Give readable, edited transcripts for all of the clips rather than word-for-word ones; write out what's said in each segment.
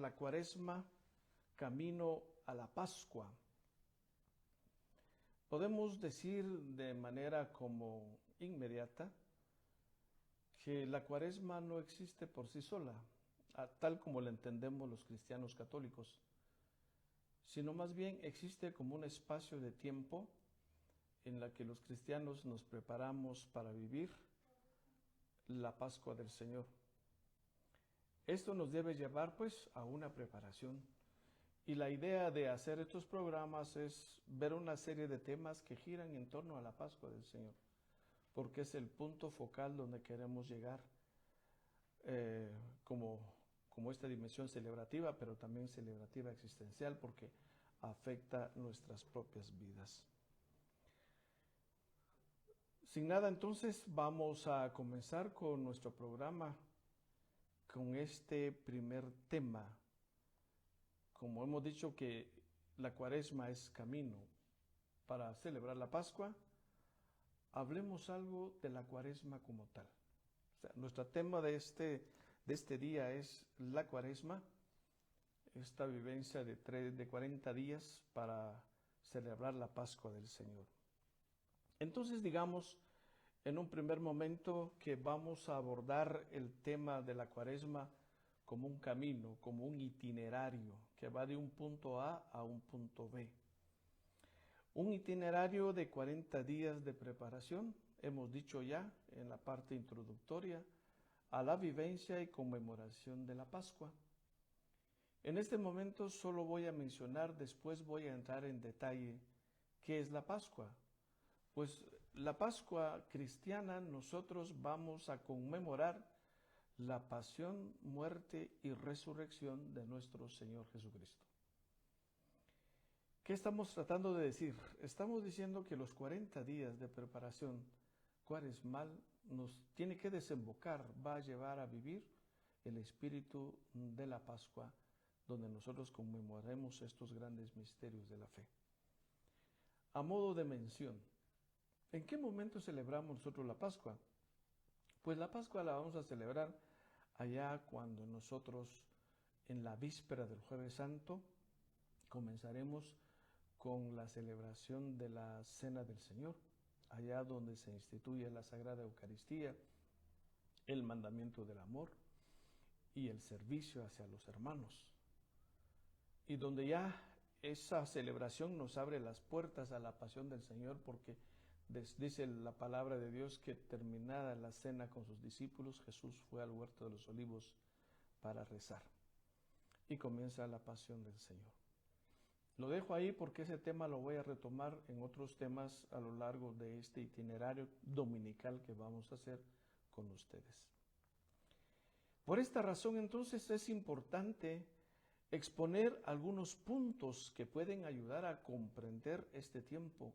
la Cuaresma, camino a la Pascua. Podemos decir de manera como inmediata que la Cuaresma no existe por sí sola, tal como la entendemos los cristianos católicos, sino más bien existe como un espacio de tiempo en la que los cristianos nos preparamos para vivir la Pascua del Señor. Esto nos debe llevar pues a una preparación. Y la idea de hacer estos programas es ver una serie de temas que giran en torno a la Pascua del Señor, porque es el punto focal donde queremos llegar como esta dimensión celebrativa, pero también celebrativa existencial, porque afecta nuestras propias vidas. Sin nada, entonces vamos a comenzar con nuestro programa, con este primer tema. Como hemos dicho que la Cuaresma es camino para celebrar la Pascua, hablemos algo de la Cuaresma como tal. O sea, nuestro tema de este día es la Cuaresma, esta vivencia de 40 días para celebrar la Pascua del Señor. Entonces, digamos, en un primer momento que vamos a abordar el tema de la Cuaresma como un camino, como un itinerario que va de un punto A a un punto B. Un itinerario de 40 días de preparación, hemos dicho ya en la parte introductoria, a la vivencia y conmemoración de la Pascua. En este momento solo voy a mencionar, después voy a entrar en detalle, ¿qué es la Pascua? Pues la Pascua cristiana nosotros vamos a conmemorar la pasión, muerte y resurrección de nuestro Señor Jesucristo. ¿Qué estamos tratando de decir? Estamos diciendo que los 40 días de preparación cuaresmal nos tiene que desembocar, va a llevar a vivir el espíritu de la Pascua, donde nosotros conmemoraremos estos grandes misterios de la fe. A modo de mención, ¿en qué momento celebramos nosotros la Pascua? Pues la Pascua la vamos a celebrar allá cuando nosotros en la víspera del Jueves Santo comenzaremos con la celebración de la Cena del Señor, allá donde se instituye la Sagrada Eucaristía, el mandamiento del amor y el servicio hacia los hermanos. Y donde ya esa celebración nos abre las puertas a la pasión del Señor, porque dice la palabra de Dios que terminada la cena con sus discípulos, Jesús fue al huerto de los olivos para rezar. Y comienza la pasión del Señor. Lo dejo ahí porque ese tema lo voy a retomar en otros temas a lo largo de este itinerario dominical que vamos a hacer con ustedes. Por esta razón, entonces, es importante exponer algunos puntos que pueden ayudar a comprender este tiempo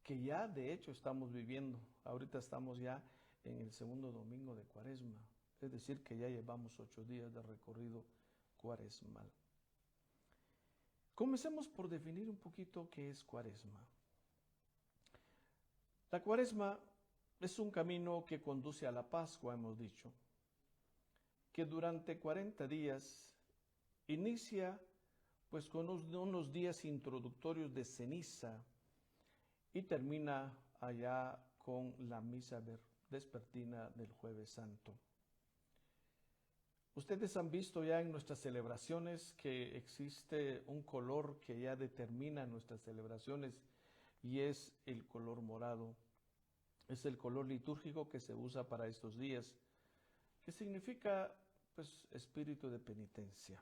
que ya de hecho estamos viviendo. Ahorita estamos ya en el segundo domingo de Cuaresma, es decir, que ya llevamos 8 días de recorrido cuaresmal. Comencemos por definir un poquito qué es Cuaresma. La Cuaresma es un camino que conduce a la Pascua, hemos dicho, que durante 40 días inicia pues con unos días introductorios de ceniza y termina allá con la misa vespertina del Jueves Santo. Ustedes han visto ya en nuestras celebraciones que existe un color que ya determina nuestras celebraciones y es el color morado. Es el color litúrgico que se usa para estos días, que significa pues espíritu de penitencia.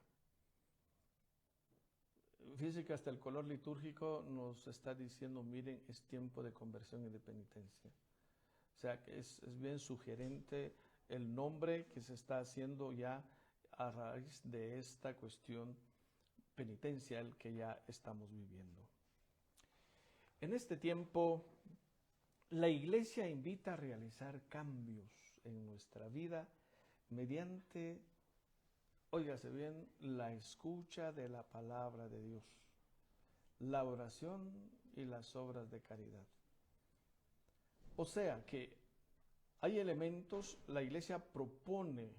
Fíjense que hasta el color litúrgico nos está diciendo, miren, es tiempo de conversión y de penitencia. O sea, que es bien sugerente el nombre que se está haciendo ya a raíz de esta cuestión penitencial que ya estamos viviendo. En este tiempo, la Iglesia invita a realizar cambios en nuestra vida mediante, óigase bien, la escucha de la palabra de Dios, la oración y las obras de caridad. O sea que hay elementos, la Iglesia propone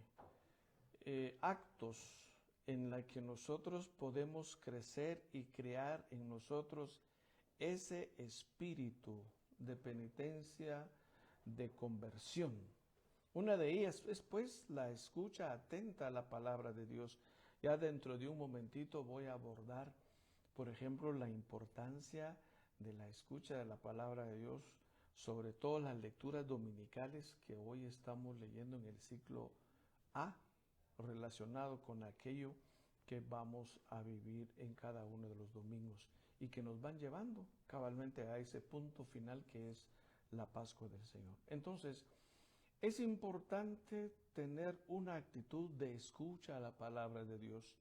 actos en la que nosotros podemos crecer y crear en nosotros ese espíritu de penitencia, de conversión. Una de ellas es pues la escucha atenta a la palabra de Dios. Ya dentro de un momentito voy a abordar, por ejemplo, la importancia de la escucha de la palabra de Dios, sobre todo las lecturas dominicales que hoy estamos leyendo en el ciclo A, relacionado con aquello que vamos a vivir en cada uno de los domingos y que nos van llevando cabalmente a ese punto final que es la Pascua del Señor. Entonces, es importante tener una actitud de escucha a la palabra de Dios.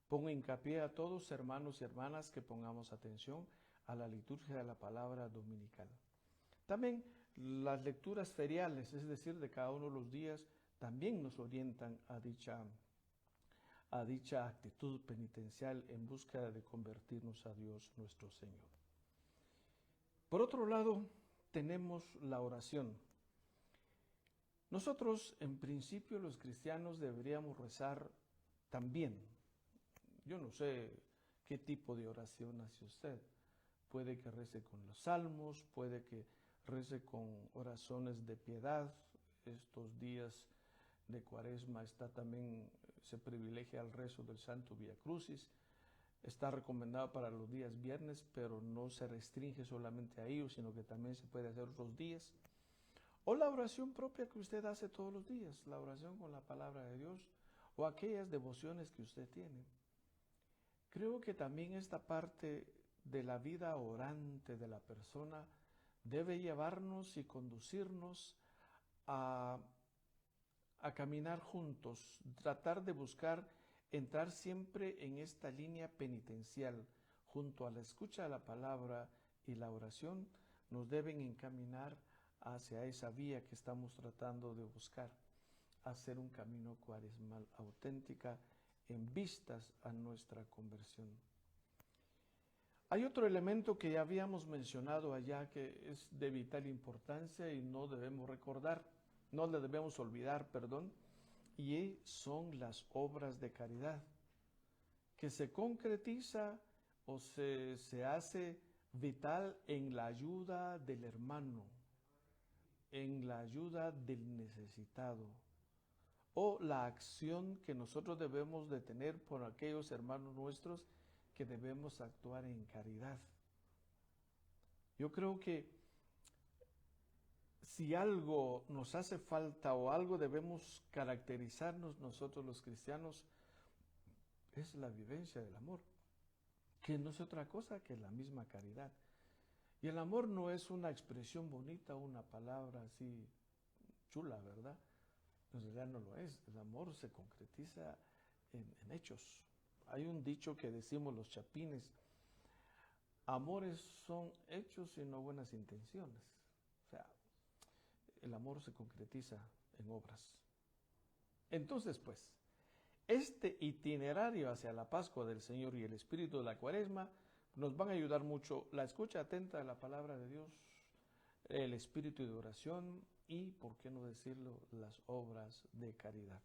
Pongo hincapié a todos, hermanos y hermanas, que pongamos atención a la liturgia de la palabra dominical. También las lecturas feriales, es decir, de cada uno de los días, también nos orientan a dicha actitud penitencial en búsqueda de convertirnos a Dios nuestro Señor. Por otro lado, tenemos la oración. Nosotros, en principio, los cristianos deberíamos rezar también. Yo no sé qué tipo de oración hace usted. Puede que rece con los salmos, puede que rece con oraciones de piedad. Estos días de Cuaresma se privilegia el rezo del Santo Vía Crucis. Está recomendado para los días viernes, pero no se restringe solamente a ellos, sino que también se puede hacer otros días. O la oración propia que usted hace todos los días, la oración con la palabra de Dios, o aquellas devociones que usted tiene. Creo que también esta parte de la vida orante de la persona debe llevarnos y conducirnos a caminar juntos, tratar de buscar entrar siempre en esta línea penitencial, junto a la escucha de la palabra y la oración, nos deben encaminar hacia esa vía que estamos tratando de buscar, hacer un camino cuaresmal auténtica en vistas a nuestra conversión. Hay otro elemento que ya habíamos mencionado allá que es de vital importancia y no le debemos olvidar, y son las obras de caridad, que se concretiza o se hace vital en la ayuda del hermano, en la ayuda del necesitado, o la acción que nosotros debemos de tener por aquellos hermanos nuestros que debemos actuar en caridad. Yo creo que si algo nos hace falta o algo debemos caracterizarnos nosotros los cristianos, es la vivencia del amor, que no es otra cosa que la misma caridad. Y el amor no es una expresión bonita, una palabra así chula, ¿verdad? En realidad no lo es. El amor se concretiza en hechos. Hay un dicho que decimos los chapines: amores son hechos y no buenas intenciones. O sea, el amor se concretiza en obras. Entonces, pues, este itinerario hacia la Pascua del Señor y el espíritu de la Cuaresma nos van a ayudar mucho la escucha atenta de la palabra de Dios, el espíritu de oración y, por qué no decirlo, las obras de caridad.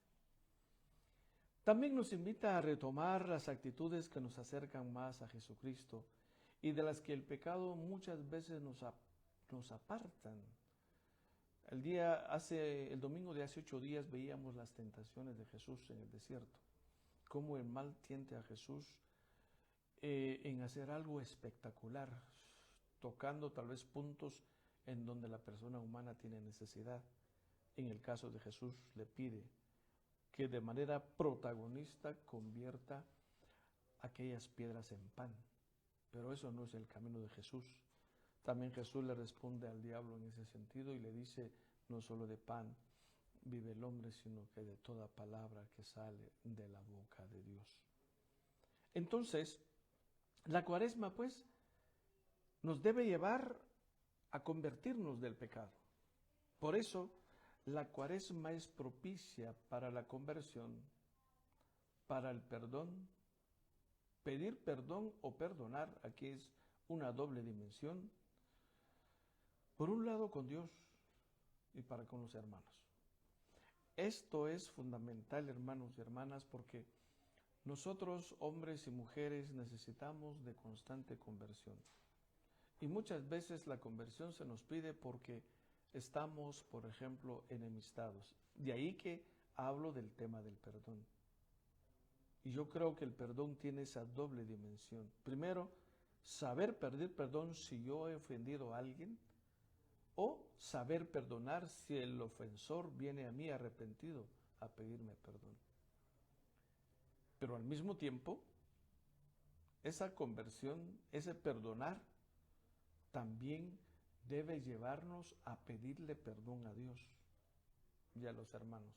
También nos invita a retomar las actitudes que nos acercan más a Jesucristo y de las que el pecado muchas veces nos apartan. El domingo de hace 8 días veíamos las tentaciones de Jesús en el desierto, cómo el mal tiente a Jesús en hacer algo espectacular, tocando tal vez puntos en donde la persona humana tiene necesidad. En el caso de Jesús le pide que de manera protagonista convierta aquellas piedras en pan, pero eso no es el camino de Jesús. También Jesús le responde al diablo en ese sentido y le dice: no solo de pan vive el hombre, sino que de toda palabra que sale de la boca de Dios. Entonces, la Cuaresma, pues, nos debe llevar a convertirnos del pecado. Por eso, la Cuaresma es propicia para la conversión, para el perdón, pedir perdón o perdonar. Aquí es una doble dimensión. Por un lado con Dios y para con los hermanos. Esto es fundamental, hermanos y hermanas, porque Nosotros, hombres y mujeres, necesitamos de constante conversión. Y muchas veces la conversión se nos pide porque estamos, por ejemplo, enemistados. De ahí que hablo del tema del perdón. Y yo creo que el perdón tiene esa doble dimensión. Primero, saber pedir perdón si yo he ofendido a alguien, o saber perdonar si el ofensor viene a mí arrepentido a pedirme perdón. Pero al mismo tiempo, esa conversión, ese perdonar, también debe llevarnos a pedirle perdón a Dios y a los hermanos.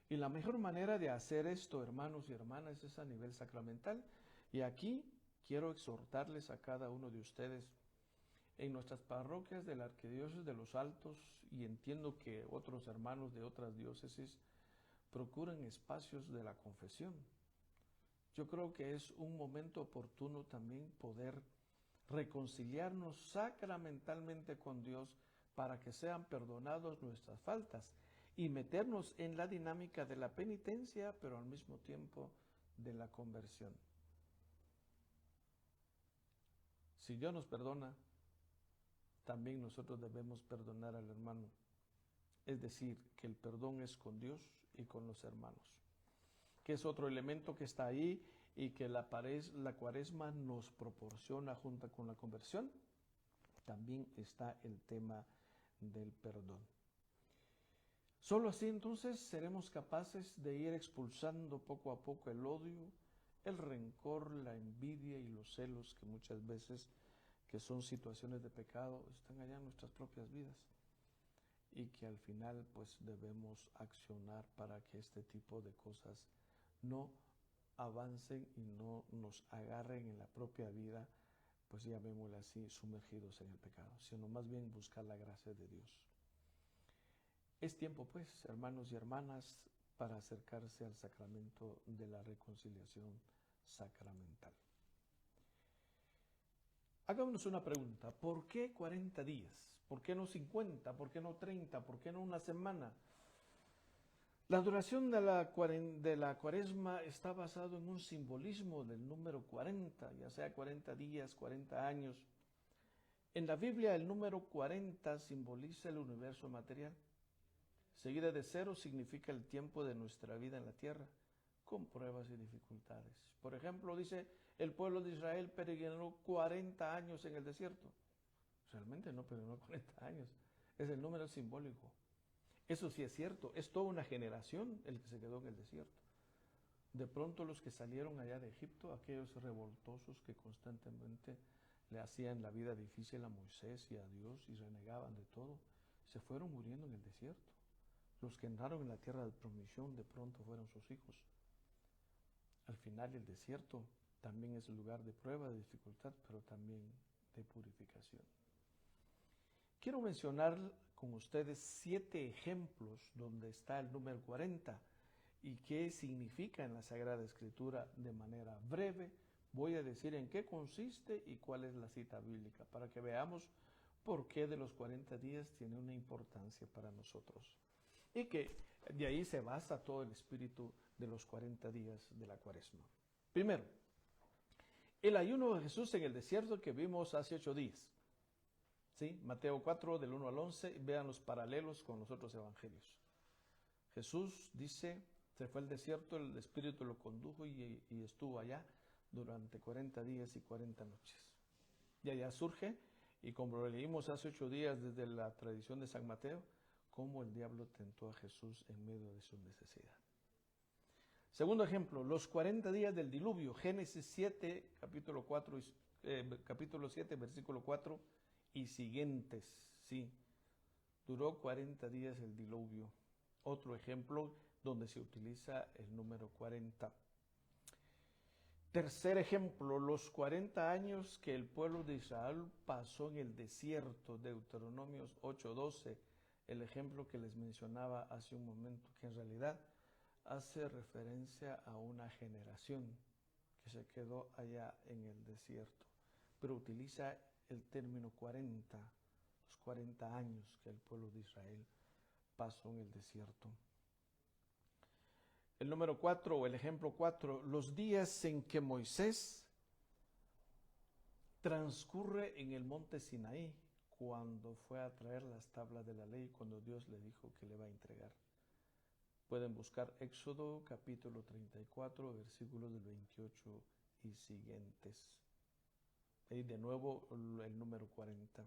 Y la mejor manera de hacer esto, hermanos y hermanas, es a nivel sacramental. Y aquí quiero exhortarles a cada uno de ustedes en nuestras parroquias de la Arquidiócesis de los Altos, y entiendo que otros hermanos de otras diócesis procuren espacios de la confesión. Yo creo que es un momento oportuno también poder reconciliarnos sacramentalmente con Dios para que sean perdonados nuestras faltas y meternos en la dinámica de la penitencia, pero al mismo tiempo de la conversión. Si Dios nos perdona, también nosotros debemos perdonar al hermano. Es decir, que el perdón es con Dios y con los hermanos, que es otro elemento que está ahí y que la Cuaresma nos proporciona junto con la conversión. También está el tema del perdón. Solo así entonces seremos capaces de ir expulsando poco a poco el odio, el rencor, la envidia y los celos que muchas veces, que son situaciones de pecado, están allá en nuestras propias vidas, y que al final pues debemos accionar para que este tipo de cosas no avancen y no nos agarren en la propia vida, pues llamémosle así, sumergidos en el pecado, sino más bien buscar la gracia de Dios. Es tiempo pues, hermanos y hermanas, para acercarse al sacramento de la reconciliación sacramental. Hagámonos una pregunta: ¿por qué 40 días? ¿Por qué no 50? ¿Por qué no 30? ¿Por qué no una semana? La duración de la Cuaresma está basado en un simbolismo del número 40, ya sea 40 días, 40 años. En la Biblia el número 40 simboliza el universo material. Seguida de 0 significa el tiempo de nuestra vida en la tierra, con pruebas y dificultades. Por ejemplo, dice, el pueblo de Israel peregrinó 40 años en el desierto. Realmente no peregrinó 40 años, es el número simbólico. Eso sí es cierto, es toda una generación el que se quedó en el desierto. De pronto los que salieron allá de Egipto, aquellos revoltosos que constantemente le hacían la vida difícil a Moisés y a Dios y renegaban de todo, se fueron muriendo en el desierto. Los que entraron en la tierra de promisión de pronto fueron sus hijos. Al final el desierto también es el lugar de prueba, de dificultad, pero también de purificación. Quiero mencionar con ustedes 7 ejemplos donde está el número 40 y qué significa en la Sagrada Escritura. De manera breve voy a decir en qué consiste y cuál es la cita bíblica, para que veamos por qué de los 40 días tiene una importancia para nosotros. Y que de ahí se basa todo el espíritu de los 40 días de la Cuaresma. Primero, el ayuno de Jesús en el desierto que vimos hace 8 días. ¿Sí? Mateo 4, del 1 al 11, vean los paralelos con los otros evangelios. Jesús dice, se fue al desierto, el Espíritu lo condujo y estuvo allá durante 40 días y 40 noches. Y allá surge, y como lo leímos hace 8 días desde la tradición de San Mateo, cómo el diablo tentó a Jesús en medio de su necesidad. Segundo ejemplo, los 40 días del diluvio, Génesis 7, capítulo 7, versículo 4 y siguientes, sí, duró 40 días el diluvio. Otro ejemplo donde se utiliza el número 40. Tercer ejemplo, los 40 años que el pueblo de Israel pasó en el desierto, Deuteronomios 8:12, el ejemplo que les mencionaba hace un momento, que en realidad hace referencia a una generación que se quedó allá en el desierto, pero utiliza el término 40, los 40 años que el pueblo de Israel pasó en el desierto. El número 4 o el ejemplo 4, los días en que Moisés transcurre en el monte Sinaí cuando fue a traer las tablas de la ley, cuando Dios le dijo que le va a entregar. Pueden buscar Éxodo capítulo 34, versículos del 28 y siguientes. Y de nuevo el número 40.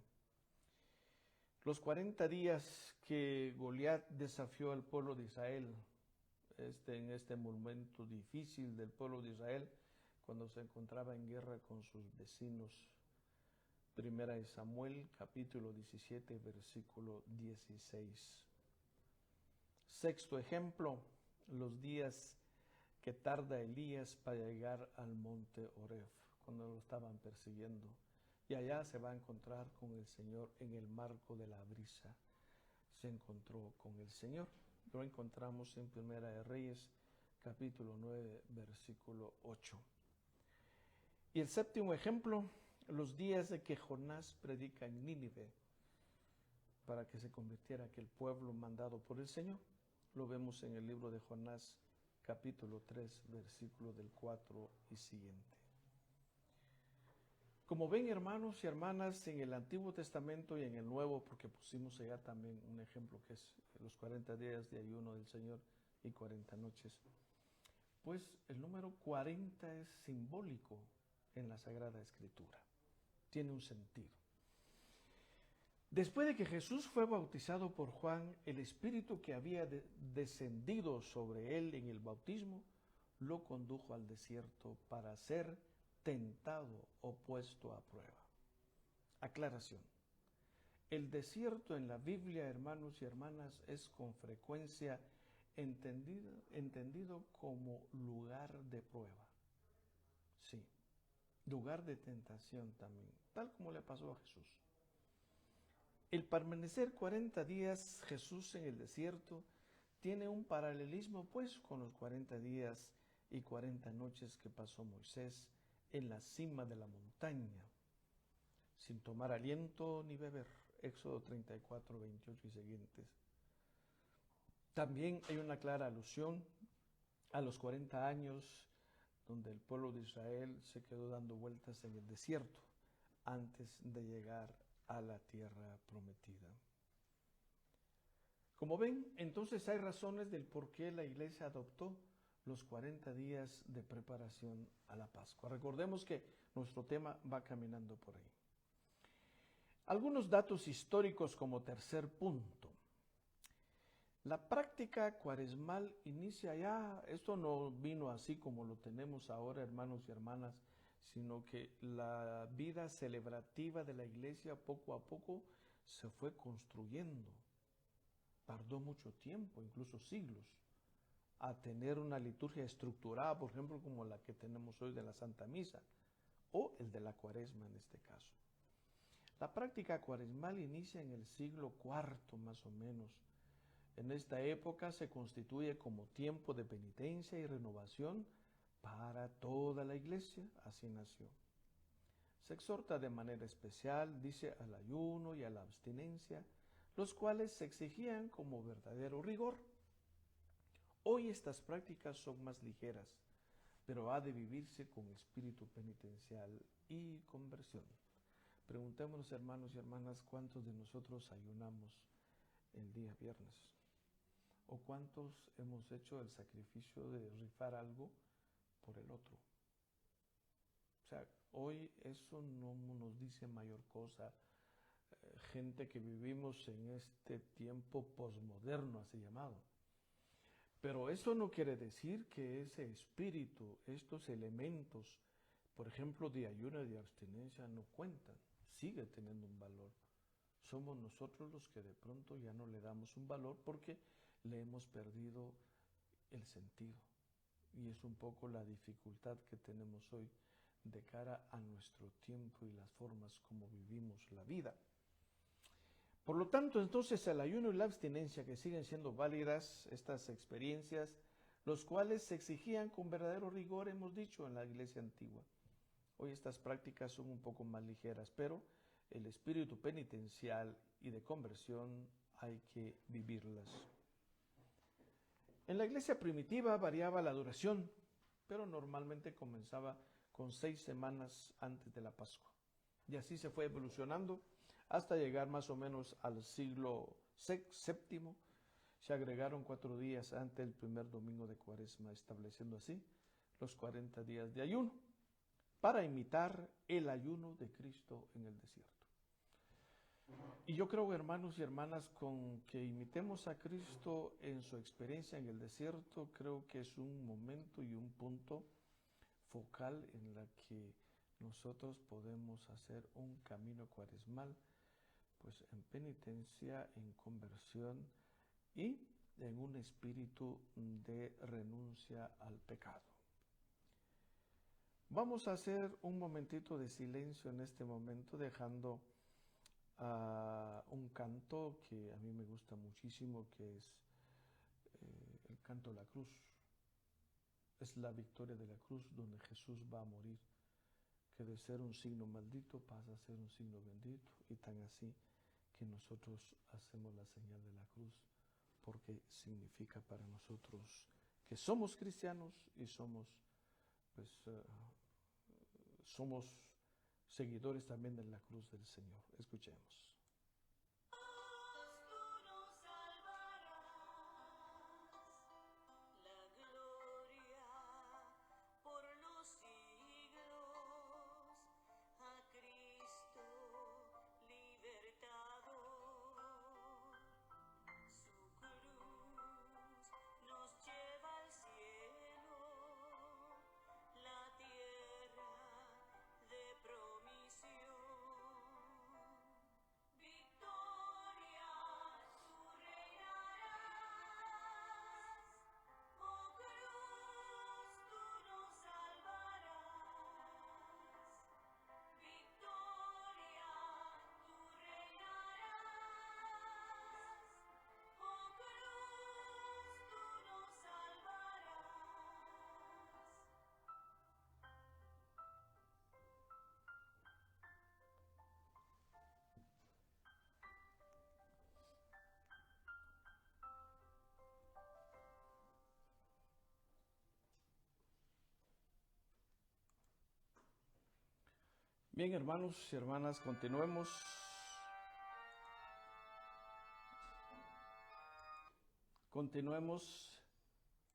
Los 40 días que Goliat desafió al pueblo de Israel, en este momento difícil del pueblo de Israel, cuando se encontraba en guerra con sus vecinos. Primera de Samuel, capítulo 17, versículo 16. Sexto ejemplo, los días que tarda Elías para llegar al monte Oreb, cuando lo estaban persiguiendo. Y allá se va a encontrar con el Señor en el marco de la brisa. Se encontró con el Señor. Lo encontramos en Primera de Reyes, capítulo 9, versículo 8. Y el séptimo ejemplo, los días de que Jonás predica en Nínive para que se convirtiera aquel pueblo mandado por el Señor. Lo vemos en el libro de Jonás, capítulo 3, versículo del 4 y siguiente. Como ven, hermanos y hermanas, en el Antiguo Testamento y en el Nuevo, porque pusimos allá también un ejemplo que es los 40 días de ayuno del Señor y 40 noches, pues el número 40 es simbólico en la Sagrada Escritura. Tiene un sentido. Después de que Jesús fue bautizado por Juan, el Espíritu que había descendido sobre él en el bautismo, lo condujo al desierto para ser tentado o puesto a prueba. Aclaración. El desierto en la Biblia, hermanos y hermanas, es con frecuencia entendido como lugar de prueba. Sí, lugar de tentación también, tal como le pasó a Jesús. El permanecer 40 días Jesús en el desierto tiene un paralelismo pues con los 40 días y 40 noches que pasó Moisés en la cima de la montaña, sin tomar aliento ni beber. Éxodo 34, 28 y siguientes. También hay una clara alusión a los 40 años donde el pueblo de Israel se quedó dando vueltas en el desierto antes de llegar a la tierra prometida. Como ven, entonces hay razones del por qué la iglesia adoptó los 40 días de preparación a la Pascua. Recordemos que nuestro tema va caminando por ahí. Algunos datos históricos como tercer punto. La práctica cuaresmal inicia ya, esto no vino así como lo tenemos ahora, hermanos y hermanas, sino que la vida celebrativa de la iglesia poco a poco se fue construyendo. Tardó mucho tiempo, incluso siglos, a tener una liturgia estructurada, por ejemplo, como la que tenemos hoy de la Santa Misa, o el de la Cuaresma en este caso. La práctica cuaresmal inicia en el siglo IV más o menos. En esta época se constituye como tiempo de penitencia y renovación para toda la iglesia, así nació. Se exhorta de manera especial, dice, al ayuno y a la abstinencia, los cuales se exigían como verdadero rigor. Hoy estas prácticas son más ligeras, pero ha de vivirse con espíritu penitencial y conversión. Preguntémonos, hermanos y hermanas, ¿cuántos de nosotros ayunamos el día viernes? ¿O cuántos hemos hecho el sacrificio de rifar algo por el otro? O sea, hoy eso no nos dice mayor cosa. Gente que vivimos en este tiempo posmoderno, así llamado. Pero eso no quiere decir que ese espíritu, estos elementos, por ejemplo, de ayuno y de abstinencia, no cuentan. Sigue teniendo un valor. Somos nosotros los que de pronto ya no le damos un valor porque le hemos perdido el sentido. Y es un poco la dificultad que tenemos hoy de cara a nuestro tiempo y las formas como vivimos la vida. Por lo tanto, entonces, el ayuno y la abstinencia que siguen siendo válidas, estas experiencias, los cuales se exigían con verdadero rigor, hemos dicho, en la iglesia antigua. Hoy estas prácticas son un poco más ligeras, pero el espíritu penitencial y de conversión hay que vivirlas. En la iglesia primitiva variaba la duración, pero normalmente comenzaba con 6 semanas antes de la Pascua. Y así se fue evolucionando hasta llegar más o menos al siglo VII. Se agregaron 4 días antes del primer domingo de Cuaresma, estableciendo así los 40 días de ayuno, para imitar el ayuno de Cristo en el desierto. Y yo creo, hermanos y hermanas, con que imitemos a Cristo en su experiencia en el desierto, creo que es un momento y un punto focal en la que nosotros podemos hacer un camino cuaresmal, pues en penitencia, en conversión y en un espíritu de renuncia al pecado. Vamos a hacer un momentito de silencio en este momento, dejando un canto que a mí me gusta muchísimo, que es el canto de la cruz. Es la victoria de la cruz, donde Jesús va a morir, que de ser un signo maldito pasa a ser un signo bendito, y tan así que nosotros hacemos la señal de la cruz, porque significa para nosotros que somos cristianos y somos seguidores también de la cruz del Señor. Escuchemos. Bien, hermanos y hermanas, continuemos.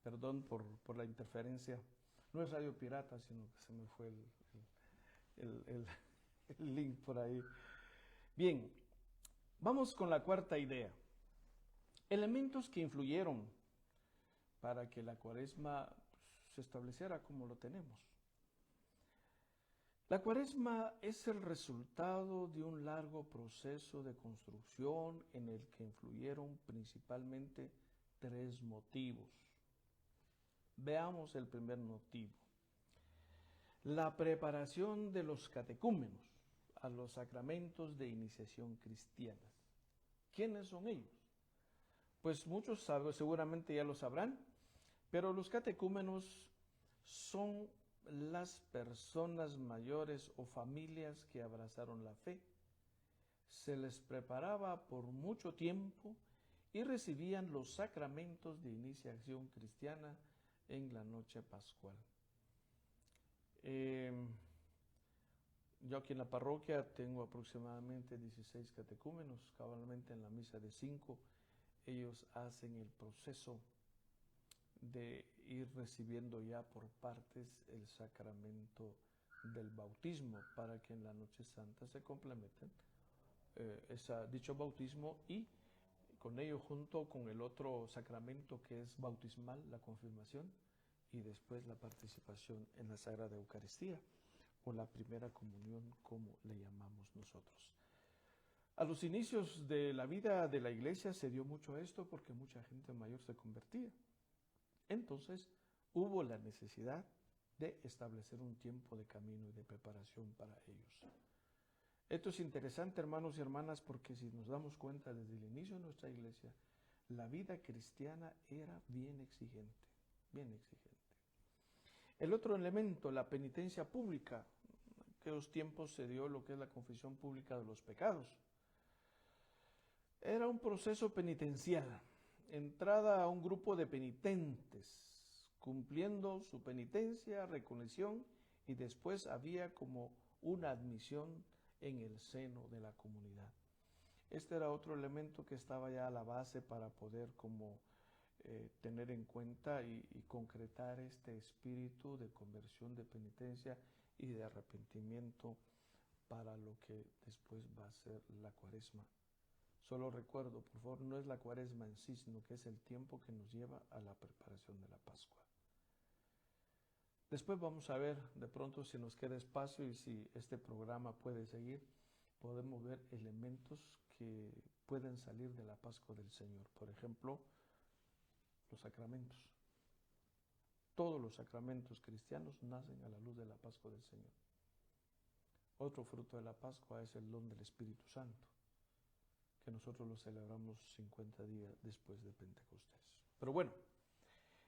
Perdón por la interferencia. No es radio pirata, sino que se me fue el link por ahí. Bien, vamos con la cuarta idea. Elementos que influyeron para que la Cuaresma se estableciera como lo tenemos. La Cuaresma es el resultado de un largo proceso de construcción en el que influyeron principalmente 3 motivos. Veamos el primer motivo: la preparación de los catecúmenos a los sacramentos de iniciación cristiana. ¿Quiénes son ellos? Pues muchos seguramente ya lo sabrán, pero los catecúmenos son las personas mayores o familias que abrazaron la fe. Se les preparaba por mucho tiempo y recibían los sacramentos de iniciación cristiana en la noche pascual. Yo aquí en la parroquia tengo aproximadamente 16 catecúmenos. Cabalmente en la misa de 5 ellos hacen el proceso de ir recibiendo ya por partes el sacramento del bautismo, para que en la noche santa se complementen dicho bautismo, y con ello, junto con el otro sacramento que es bautismal, la confirmación, y después la participación en la Sagrada Eucaristía, o la primera comunión, como le llamamos nosotros. A los inicios de la vida de la iglesia se dio mucho esto, porque mucha gente mayor se convertía. Entonces hubo la necesidad de establecer un tiempo de camino y de preparación para ellos. Esto es interesante, hermanos y hermanas, porque si nos damos cuenta, desde el inicio de nuestra iglesia, la vida cristiana era bien exigente, bien exigente. El otro elemento, la penitencia pública. En aquellos tiempos se dio lo que es la confesión pública de los pecados. Era un proceso penitencial entrada a un grupo de penitentes, cumpliendo su penitencia, reconexión, y después había como una admisión en el seno de la comunidad. Este era otro elemento que estaba ya a la base para poder como tener en cuenta y concretar este espíritu de conversión, de penitencia y de arrepentimiento para lo que después va a ser la Cuaresma. Solo recuerdo, por favor, no es la Cuaresma en sí, sino que es el tiempo que nos lleva a la preparación de la Pascua. Después vamos a ver de pronto si nos queda espacio y si este programa puede seguir, podemos ver elementos que pueden salir de la Pascua del Señor. Por ejemplo, los sacramentos. Todos los sacramentos cristianos nacen a la luz de la Pascua del Señor. Otro fruto de la Pascua es el don del Espíritu Santo, que nosotros lo celebramos 50 días después de Pentecostés. Pero bueno,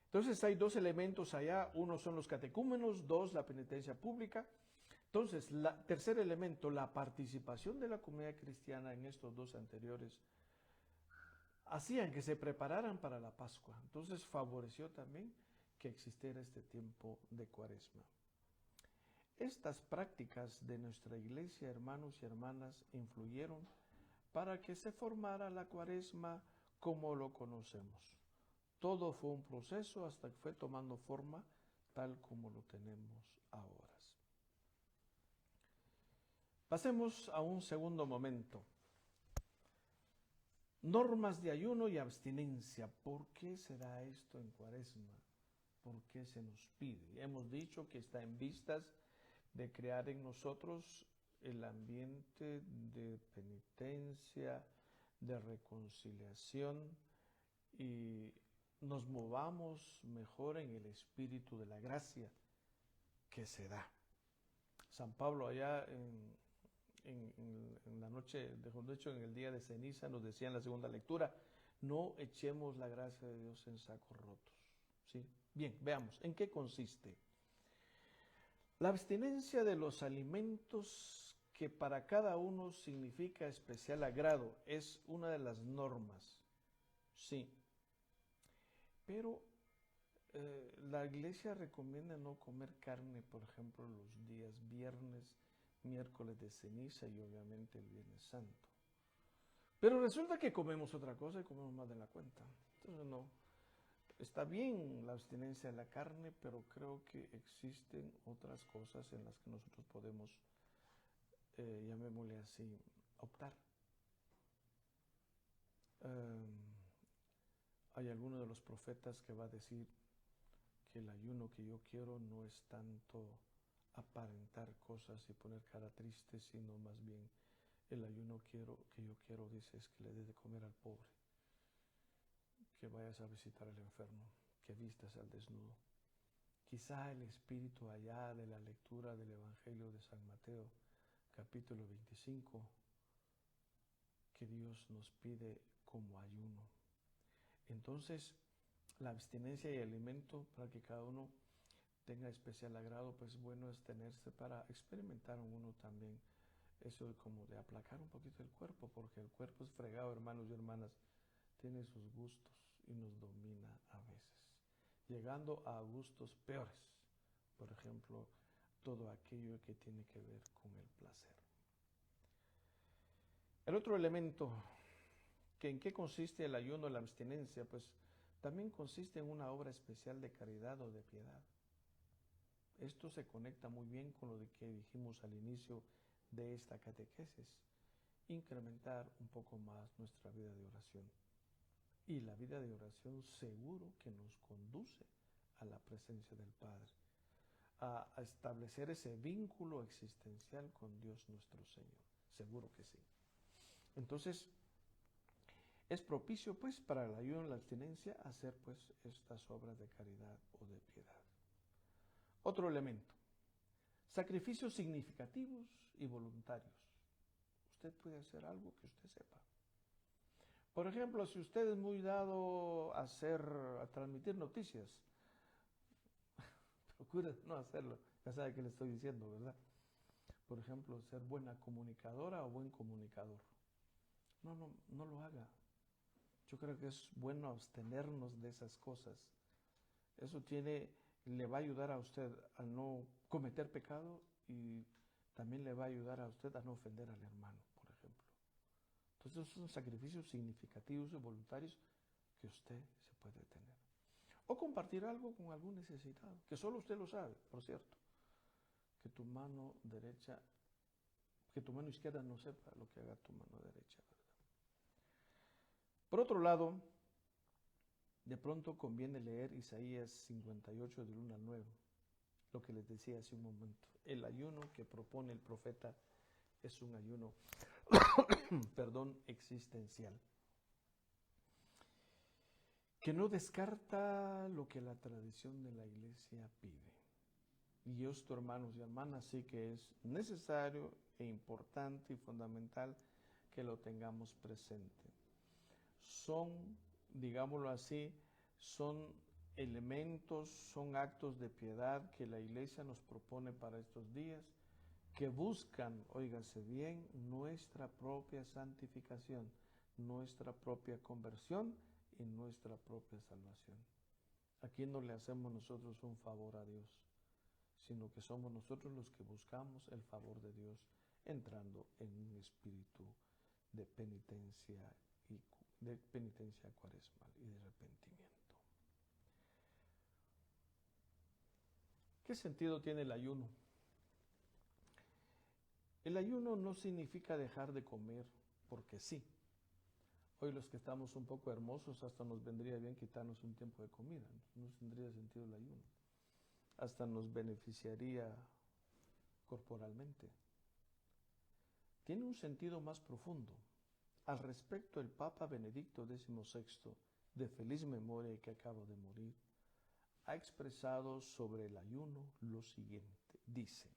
entonces hay dos elementos allá. Uno son los catecúmenos, dos, la penitencia pública. Entonces, tercer elemento, la participación de la comunidad cristiana en estos dos anteriores, hacían que se prepararan para la Pascua. Entonces favoreció también que existiera este tiempo de Cuaresma. Estas prácticas de nuestra iglesia, hermanos y hermanas, influyeron para que se formara la Cuaresma como lo conocemos. Todo fue un proceso hasta que fue tomando forma tal como lo tenemos ahora. Pasemos a un segundo momento. Normas de ayuno y abstinencia. ¿Por qué se da esto en Cuaresma? ¿Por qué se nos pide? Hemos dicho que está en vistas de crear en nosotros el ambiente de penitencia, de reconciliación y nos movamos mejor en el espíritu de la gracia que se da. San Pablo allá en la noche, de hecho en el día de ceniza nos decía en la segunda lectura, no echemos la gracia de Dios en sacos rotos. ¿Sí? Bien, veamos, ¿en qué consiste? La abstinencia de los alimentos que para cada uno significa especial agrado es una de las normas, sí, pero la iglesia recomienda no comer carne, por ejemplo, los días viernes, miércoles de ceniza y obviamente el Viernes Santo. Pero resulta que comemos otra cosa y comemos más de la cuenta. Entonces no, está bien la abstinencia de la carne, pero creo que existen otras cosas en las que nosotros podemos, llamémosle así, optar. Hay alguno de los profetas que va a decir que el ayuno que yo quiero no es tanto aparentar cosas y poner cara triste, sino más bien el ayuno que yo quiero, dice, es que le des de comer al pobre, que vayas a visitar al enfermo, que vistas al desnudo. Quizá el espíritu allá de la lectura del Evangelio de San Mateo, capítulo 25, que Dios nos pide como ayuno. Entonces, la abstinencia y el alimento para que cada uno tenga especial agrado, pues bueno es tenerse para experimentar uno también eso como de aplacar un poquito el cuerpo, porque el cuerpo es fregado, hermanos y hermanas, tiene sus gustos y nos domina a veces, llegando a gustos peores, por ejemplo, todo aquello que tiene que ver con el placer. El otro elemento, que ¿en qué consiste el ayuno o la abstinencia? Pues también consiste en una obra especial de caridad o de piedad. Esto se conecta muy bien con lo que dijimos al inicio de esta catequesis, incrementar un poco más nuestra vida de oración. Y la vida de oración seguro que nos conduce a la presencia del Padre, a establecer ese vínculo existencial con Dios nuestro Señor, seguro que sí. Entonces, es propicio pues para el ayuno y la abstinencia hacer pues estas obras de caridad o de piedad. Otro elemento, sacrificios significativos y voluntarios. Usted puede hacer algo que usted sepa. Por ejemplo, si usted es muy dado a transmitir noticias, procure no hacerlo. Ya sabe qué le estoy diciendo, ¿verdad? Por ejemplo, ser buena comunicadora o buen comunicador. No lo haga. Yo creo que es bueno abstenernos de esas cosas. Eso le va a ayudar a usted a no cometer pecado y también le va a ayudar a usted a no ofender al hermano, por ejemplo. Entonces, esos son sacrificios significativos y voluntarios que usted se puede tener. O compartir algo con algún necesitado, que solo usted lo sabe, por cierto. Que tu mano izquierda no sepa lo que haga tu mano derecha, ¿verdad? Por otro lado, de pronto conviene leer Isaías 58 del 1 al 9, lo que les decía hace un momento. El ayuno que propone el profeta es un ayuno, existencial, que no descarta lo que la tradición de la iglesia pide. Y esto, hermanos y hermanas, sí que es necesario e importante y fundamental que lo tengamos presente. Son, digámoslo así, son elementos, son actos de piedad que la iglesia nos propone para estos días, que buscan, óigase bien, nuestra propia santificación, nuestra propia conversión y nuestra propia salvación. Aquí no le hacemos nosotros un favor a Dios, sino que somos nosotros los que buscamos el favor de Dios entrando en un espíritu de penitencia cuaresmal y de arrepentimiento. ¿Qué sentido tiene el ayuno? El ayuno no significa dejar de comer porque sí. Hoy los que estamos un poco hermosos hasta nos vendría bien quitarnos un tiempo de comida. No tendría sentido el ayuno. Hasta nos beneficiaría corporalmente. Tiene un sentido más profundo. Al respecto, el Papa Benedicto XVI, de feliz memoria y que acaba de morir, ha expresado sobre el ayuno lo siguiente. Dice: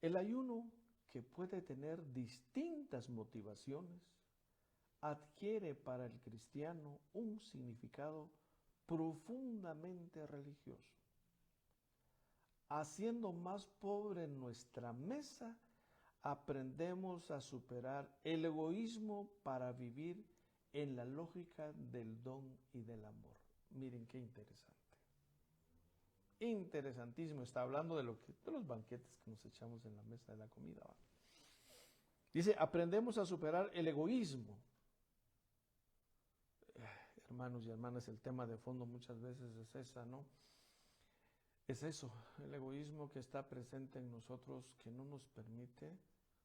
el ayuno, que puede tener distintas motivaciones, adquiere para el cristiano un significado profundamente religioso. Haciendo más pobre nuestra mesa, aprendemos a superar el egoísmo para vivir en la lógica del don y del amor. Miren qué interesante. Interesantísimo. Está hablando de los banquetes que nos echamos en la mesa de la comida, ¿va? Dice, aprendemos a superar el egoísmo. Hermanos y hermanas, el tema de fondo muchas veces es esa, ¿no? Es eso, el egoísmo que está presente en nosotros, que no nos permite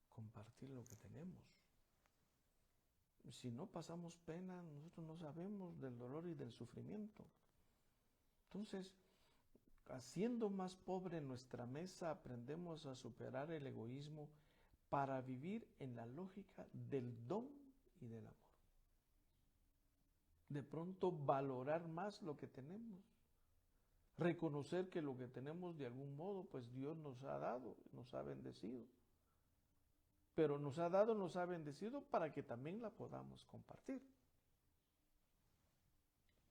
compartir lo que tenemos. Si no pasamos pena, nosotros no sabemos del dolor y del sufrimiento. Entonces, haciendo más pobre nuestra mesa, aprendemos a superar el egoísmo para vivir en la lógica del don y del amor. De pronto, valorar más lo que tenemos. Reconocer que lo que tenemos de algún modo, pues Dios nos ha dado, nos ha bendecido. Pero nos ha bendecido para que también la podamos compartir.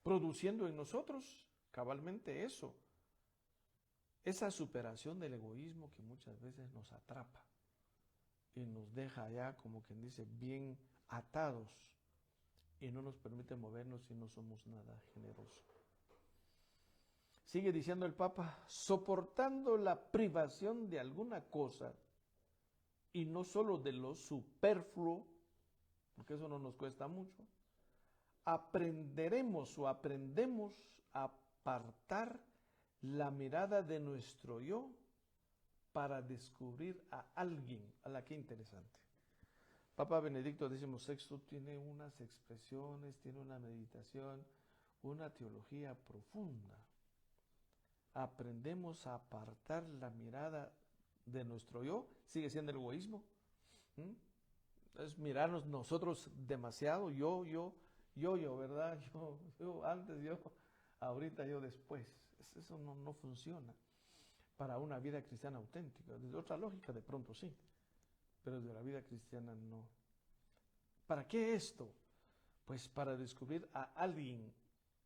Produciendo en nosotros cabalmente eso. Esa superación del egoísmo que muchas veces nos atrapa y nos deja allá, como quien dice, bien atados y no nos permite movernos si no somos nada generosos. Sigue diciendo el Papa, soportando la privación de alguna cosa y no solo de lo superfluo, porque eso no nos cuesta mucho, aprendemos a apartar la mirada de nuestro yo para descubrir a alguien. A la que interesante. Papa Benedicto XVI tiene unas expresiones, tiene una meditación, una teología profunda. Aprendemos a apartar la mirada de nuestro yo, sigue siendo el egoísmo. Es mirarnos nosotros demasiado, yo, ¿verdad? Yo antes, ahorita, yo después. Eso no funciona para una vida cristiana auténtica. Desde otra lógica de pronto sí, pero de la vida cristiana no. ¿Para qué esto? Pues para descubrir a alguien.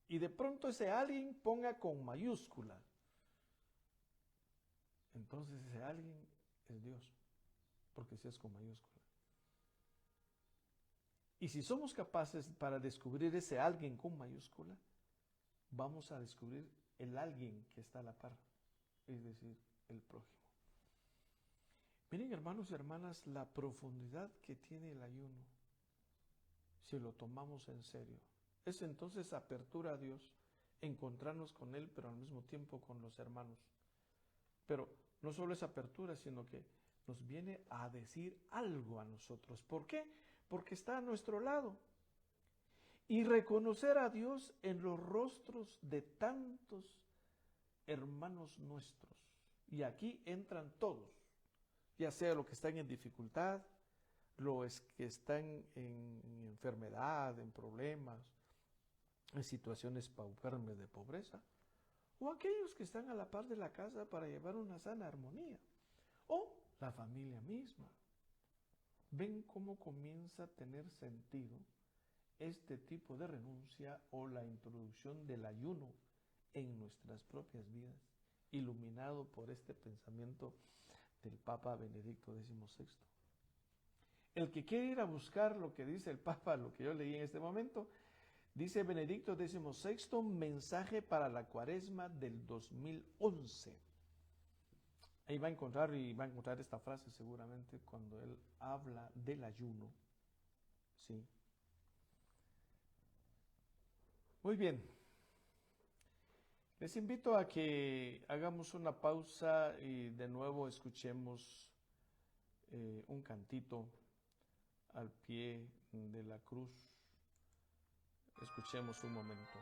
Y de pronto ese alguien ponga con mayúscula. Entonces ese alguien es Dios, porque si es con mayúscula. Y si somos capaces para descubrir ese alguien con mayúscula, vamos a descubrir el alguien que está a la par, es decir, el prójimo. Miren, hermanos y hermanas, la profundidad que tiene el ayuno, si lo tomamos en serio. Es entonces apertura a Dios, encontrarnos con Él, pero al mismo tiempo con los hermanos. Pero no solo es apertura, sino que nos viene a decir algo a nosotros. ¿Por qué? Porque está a nuestro lado. Y reconocer a Dios en los rostros de tantos hermanos nuestros. Y aquí entran todos, ya sea los que están en dificultad, los que están en enfermedad, en problemas, en situaciones paupérrimas de pobreza, o aquellos que están a la par de la casa para llevar una sana armonía, o la familia misma. ¿Ven cómo comienza a tener sentido este tipo de renuncia o la introducción del ayuno en nuestras propias vidas, iluminado por este pensamiento del Papa Benedicto XVI? El que quiere ir a buscar lo que dice el Papa, lo que yo leí en este momento, dice Benedicto XVI, mensaje para la Cuaresma del 2011. Ahí va a encontrar esta frase seguramente cuando él habla del ayuno. Sí. Muy bien. Les invito a que hagamos una pausa y de nuevo escuchemos un cantito al pie de la cruz. Escuchemos un momento.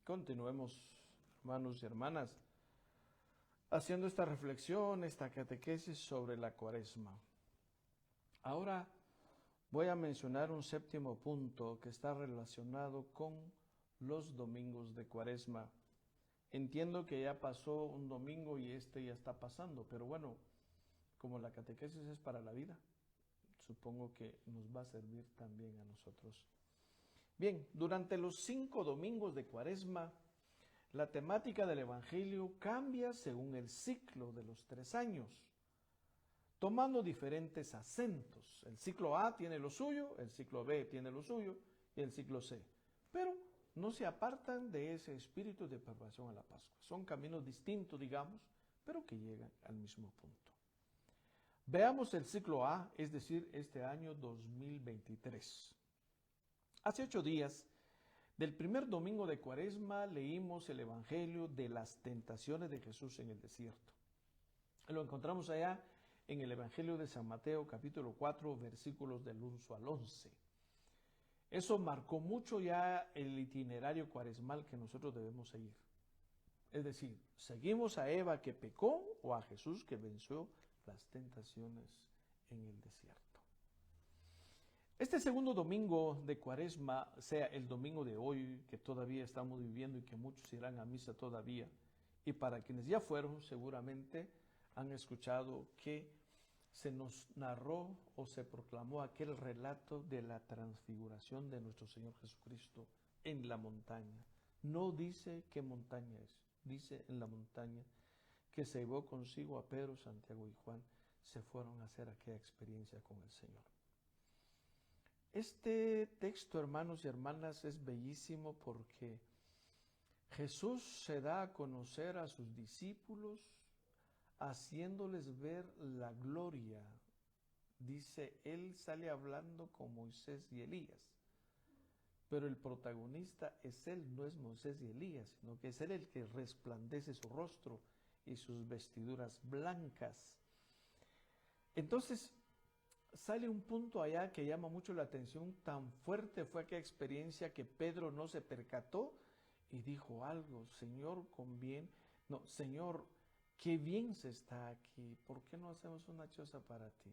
Continuemos, hermanos y hermanas, haciendo esta reflexión, esta catequesis sobre la Cuaresma. Ahora voy a mencionar un séptimo punto que está relacionado con los domingos de Cuaresma. Entiendo que ya pasó un domingo y este ya está pasando, pero bueno, como la catequesis es para la vida, supongo que nos va a servir también a nosotros. Bien, durante los 5 domingos de Cuaresma, la temática del Evangelio cambia según el ciclo de los 3 años, tomando diferentes acentos. El ciclo A tiene lo suyo, el ciclo B tiene lo suyo y el ciclo C. Pero no se apartan de ese espíritu de preparación a la Pascua. Son caminos distintos, digamos, pero que llegan al mismo punto. Veamos el ciclo A, es decir, este año 2023. Hace 8 días, del primer domingo de Cuaresma, leímos el Evangelio de las tentaciones de Jesús en el desierto. Lo encontramos allá en el Evangelio de San Mateo, capítulo 4, versículos del 1 al 11. Eso marcó mucho ya el itinerario cuaresmal que nosotros debemos seguir. Es decir, ¿seguimos a Eva que pecó o a Jesús que venció las tentaciones en el desierto? Este segundo domingo de Cuaresma, sea el domingo de hoy que todavía estamos viviendo y que muchos irán a misa todavía, y para quienes ya fueron seguramente han escuchado que se nos narró o se proclamó aquel relato de la transfiguración de nuestro Señor Jesucristo en la montaña. No dice qué montaña es, dice en la montaña que se llevó consigo a Pedro, Santiago y Juan, se fueron a hacer aquella experiencia con el Señor. Este texto, hermanos y hermanas, es bellísimo porque Jesús se da a conocer a sus discípulos haciéndoles ver la gloria. Dice, Él sale hablando con Moisés y Elías, pero el protagonista es Él, no es Moisés y Elías, sino que es Él el que resplandece su rostro y sus vestiduras blancas. Entonces, sale un punto allá que llama mucho la atención, tan fuerte fue aquella experiencia que Pedro no se percató y dijo algo, Señor, qué bien se está aquí, ¿por qué no hacemos una choza para ti?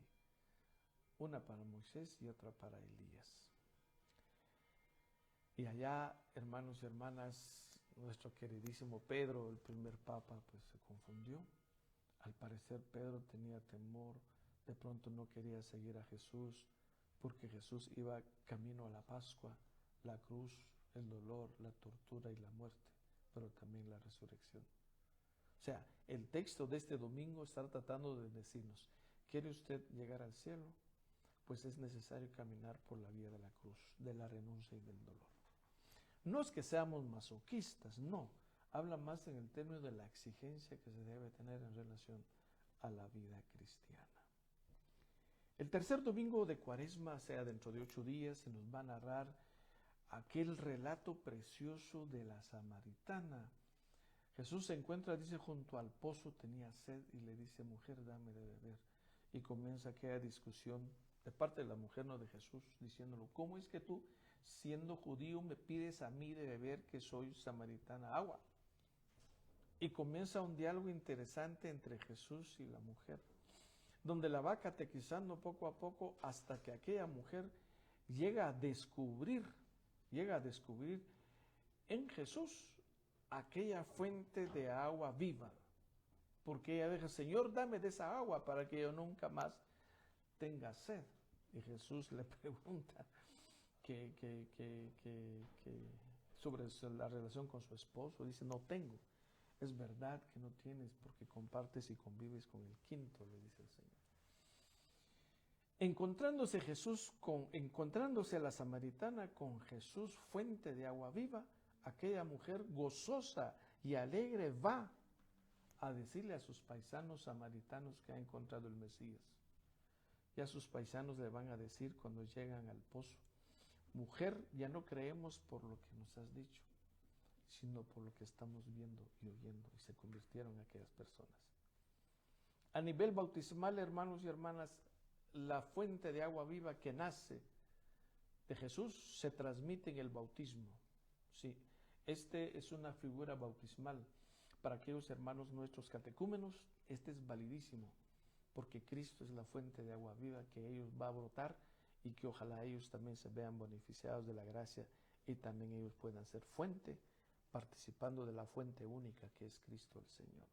Una para Moisés y otra para Elías. Y allá, hermanos y hermanas, nuestro queridísimo Pedro, el primer papa, pues se confundió. Al parecer Pedro tenía temor, de pronto no quería seguir a Jesús, porque Jesús iba camino a la Pascua, la cruz, el dolor, la tortura y la muerte, pero también la resurrección. O sea, el texto de este domingo está tratando de decirnos, ¿quiere usted llegar al cielo? Pues es necesario caminar por la vía de la cruz, de la renuncia y del dolor. No es que seamos masoquistas, no. Habla más en el término de la exigencia que se debe tener en relación a la vida cristiana. El tercer domingo de Cuaresma, sea dentro de 8 días, se nos va a narrar aquel relato precioso de la samaritana. Jesús se encuentra, dice, junto al pozo, tenía sed y le dice, mujer, dame de beber. Y comienza aquella discusión de parte de la mujer, no de Jesús, diciéndolo, ¿cómo es que tú, siendo judío, me pides a mí de beber que soy samaritana agua? Y comienza un diálogo interesante entre Jesús y la mujer, donde la va catequizando poco a poco hasta que aquella mujer llega a descubrir en Jesús aquella fuente de agua viva, porque ella dice, Señor, dame de esa agua para que yo nunca más tenga sed. Y Jesús le pregunta sobre la relación con su esposo. Dice, no tengo. Es verdad que no tienes porque compartes y convives con el quinto, le dice el Señor. Encontrándose a la samaritana con Jesús, fuente de agua viva, aquella mujer gozosa y alegre va a decirle a sus paisanos samaritanos que ha encontrado el Mesías. Y a sus paisanos le van a decir cuando llegan al pozo, mujer, ya no creemos por lo que nos has dicho, sino por lo que estamos viendo y oyendo. Y se convirtieron aquellas personas. A nivel bautismal, hermanos y hermanas, la fuente de agua viva que nace de Jesús se transmite en el bautismo. Sí, Este es una figura bautismal. Para aquellos hermanos nuestros catecúmenos, este es validísimo, porque Cristo es la fuente de agua viva que ellos va a brotar y que ojalá ellos también se vean beneficiados de la gracia y también ellos puedan ser fuente, participando de la fuente única que es Cristo el Señor.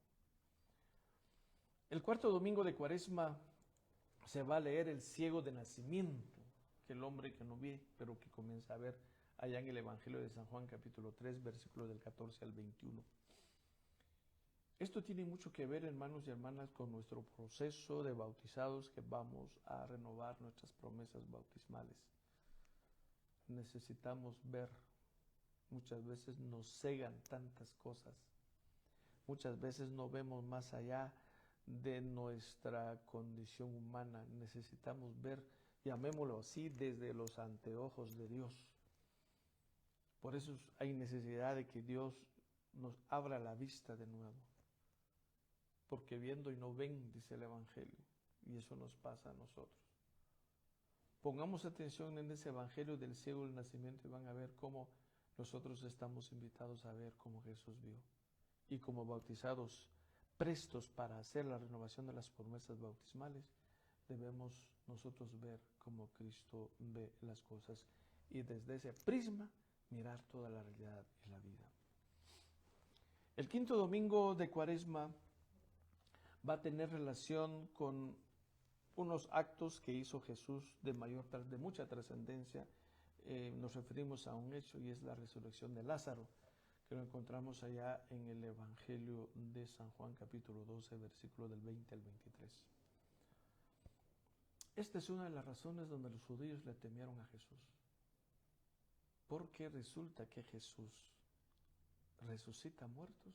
El cuarto domingo de Cuaresma se va a leer el ciego de nacimiento, que el hombre que no ve, pero que comienza a ver allá en el Evangelio de San Juan capítulo 3, versículos del 14 al 21. Esto tiene mucho que ver, hermanos y hermanas, con nuestro proceso de bautizados que vamos a renovar nuestras promesas bautismales. Necesitamos ver, muchas veces nos cegan tantas cosas, muchas veces no vemos más allá de nuestra condición humana. Necesitamos ver, llamémoslo así, desde los anteojos de Dios. Por eso hay necesidad de que Dios nos abra la vista de nuevo. Porque viendo y no ven, dice el Evangelio, y eso nos pasa a nosotros. Pongamos atención en ese Evangelio del ciego del nacimiento y van a ver cómo nosotros estamos invitados a ver cómo Jesús vio. Y como bautizados prestos para hacer la renovación de las promesas bautismales, debemos nosotros ver cómo Cristo ve las cosas y desde ese prisma mirar toda la realidad y la vida. El quinto domingo de Cuaresma va a tener relación con unos actos que hizo Jesús de mucha trascendencia. Nos referimos a un hecho y es la resurrección de Lázaro, que lo encontramos allá en el Evangelio de San Juan capítulo 12, versículo del 20 al 23. Esta es una de las razones donde los judíos le temieron a Jesús, porque resulta que Jesús resucita muertos.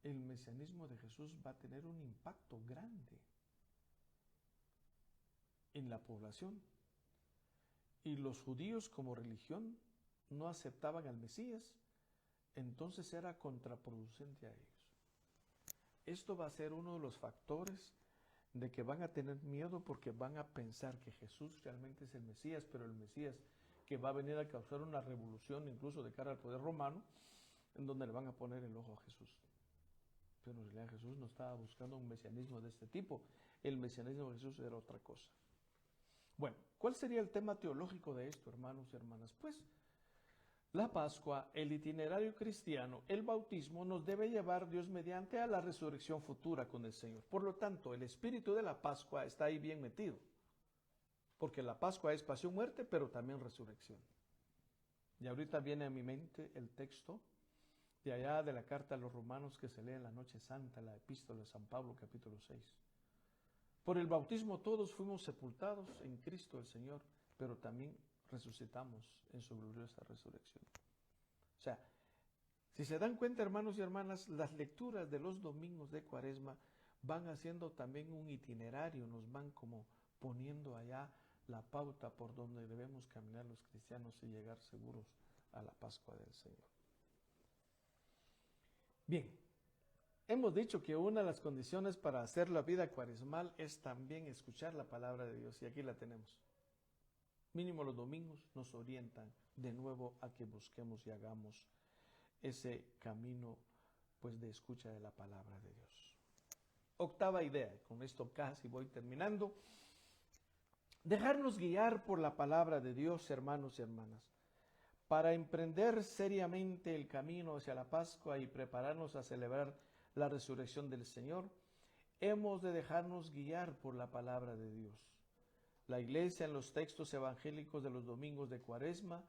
El mesianismo de Jesús va a tener un impacto grande en la población. Y los judíos como religión no aceptaban al Mesías, entonces era contraproducente a ellos. Esto va a ser uno de los factores de que van a tener miedo porque van a pensar que Jesús realmente es el Mesías, pero el Mesías que va a venir a causar una revolución incluso de cara al poder romano, en donde le van a poner el ojo a Jesús. Pero en realidad Jesús no estaba buscando un mesianismo de este tipo. El mesianismo de Jesús era otra cosa. Bueno, ¿cuál sería el tema teológico de esto, hermanos y hermanas? Pues la Pascua, el itinerario cristiano, el bautismo nos debe llevar Dios mediante a la resurrección futura con el Señor. Por lo tanto, el espíritu de la Pascua está ahí bien metido. Porque la Pascua es pasión, muerte, pero también resurrección. Y ahorita viene a mi mente el texto de allá de la carta a los romanos que se lee en la noche santa, la epístola de San Pablo, capítulo 6. Por el bautismo todos fuimos sepultados en Cristo el Señor, pero también resucitamos en su gloriosa resurrección. O sea, si se dan cuenta, hermanos y hermanas, las lecturas de los domingos de Cuaresma van haciendo también un itinerario, nos van como poniendo allá la pauta por donde debemos caminar los cristianos y llegar seguros a la Pascua del Señor. Bien, hemos dicho que una de las condiciones para hacer la vida cuaresmal es también escuchar la palabra de Dios, y aquí la tenemos. Mínimo los domingos nos orientan de nuevo a que busquemos y hagamos ese camino pues de escucha de la palabra de Dios. Octava idea, con esto casi voy terminando. Dejarnos guiar por la palabra de Dios, hermanos y hermanas, para emprender seriamente el camino hacia la Pascua y prepararnos a celebrar la resurrección del Señor, hemos de dejarnos guiar por la palabra de Dios. La Iglesia en los textos evangélicos de los domingos de Cuaresma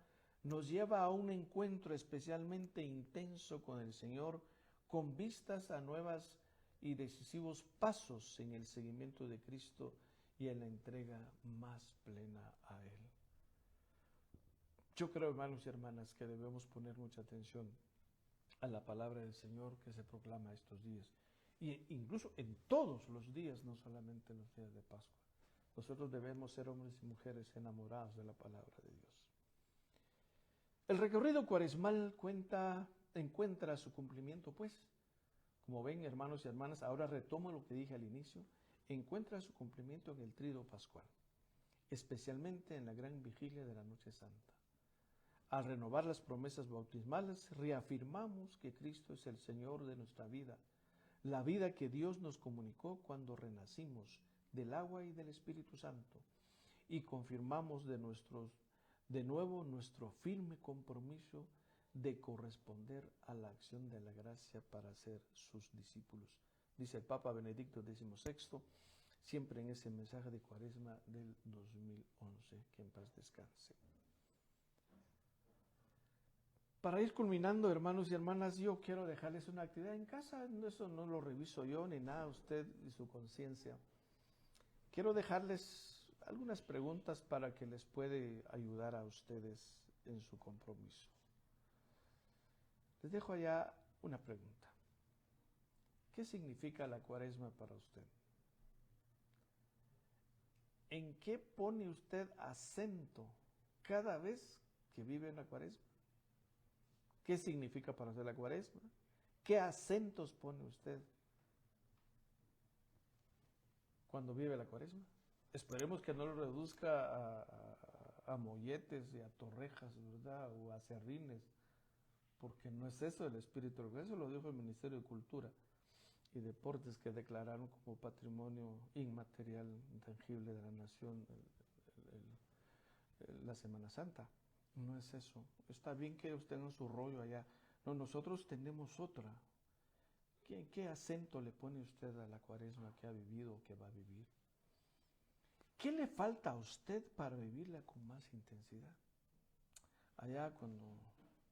nos lleva a un encuentro especialmente intenso con el Señor, con vistas a nuevas y decisivos pasos en el seguimiento de Cristo y en la entrega más plena a Él. Yo creo, hermanos y hermanas, que debemos poner mucha atención a la palabra del Señor que se proclama estos días. Y incluso en todos los días, no solamente en los días de Pascua. Nosotros debemos ser hombres y mujeres enamorados de la palabra de Dios. El recorrido cuaresmal encuentra su cumplimiento, pues. Como ven, hermanos y hermanas, ahora retomo lo que dije al inicio, encuentra su cumplimiento en el tríodo pascual, especialmente en la gran vigilia de la Noche Santa. Al renovar las promesas bautismales, reafirmamos que Cristo es el Señor de nuestra vida, la vida que Dios nos comunicó cuando renacimos del agua y del Espíritu Santo, y confirmamos de nuevo nuestro firme compromiso de corresponder a la acción de la gracia para ser sus discípulos. Dice el Papa Benedicto XVI, siempre en ese mensaje de Cuaresma del 2011, que en paz descanse. Para ir culminando, hermanos y hermanas, yo quiero dejarles una actividad en casa. Eso no lo reviso yo ni nada, usted y su conciencia. Quiero dejarles algunas preguntas para que les puede ayudar a ustedes en su compromiso. Les dejo allá una pregunta. ¿Qué significa la Cuaresma para usted? ¿En qué pone usted acento cada vez que vive en la Cuaresma? ¿Qué significa para usted la Cuaresma? ¿Qué acentos pone usted cuando vive la Cuaresma? Esperemos que no lo reduzca a molletes y a torrejas, ¿verdad? O a serrines, porque no es eso el espíritu. Eso lo dijo el Ministerio de Cultura y Deportes, que declararon como patrimonio inmaterial, intangible de la nación la Semana Santa. No es eso. Está bien que ellos tengan su rollo allá. No, nosotros tenemos otra. ¿Qué acento le pone usted a la Cuaresma que ha vivido o que va a vivir? ¿Qué le falta a usted para vivirla con más intensidad? Allá cuando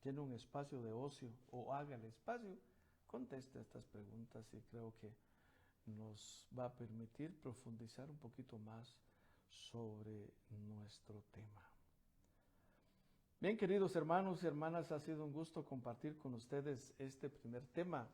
tiene un espacio de ocio o haga el espacio, conteste estas preguntas y creo que nos va a permitir profundizar un poquito más sobre nuestro tema. Bien, queridos hermanos y hermanas, ha sido un gusto compartir con ustedes este primer tema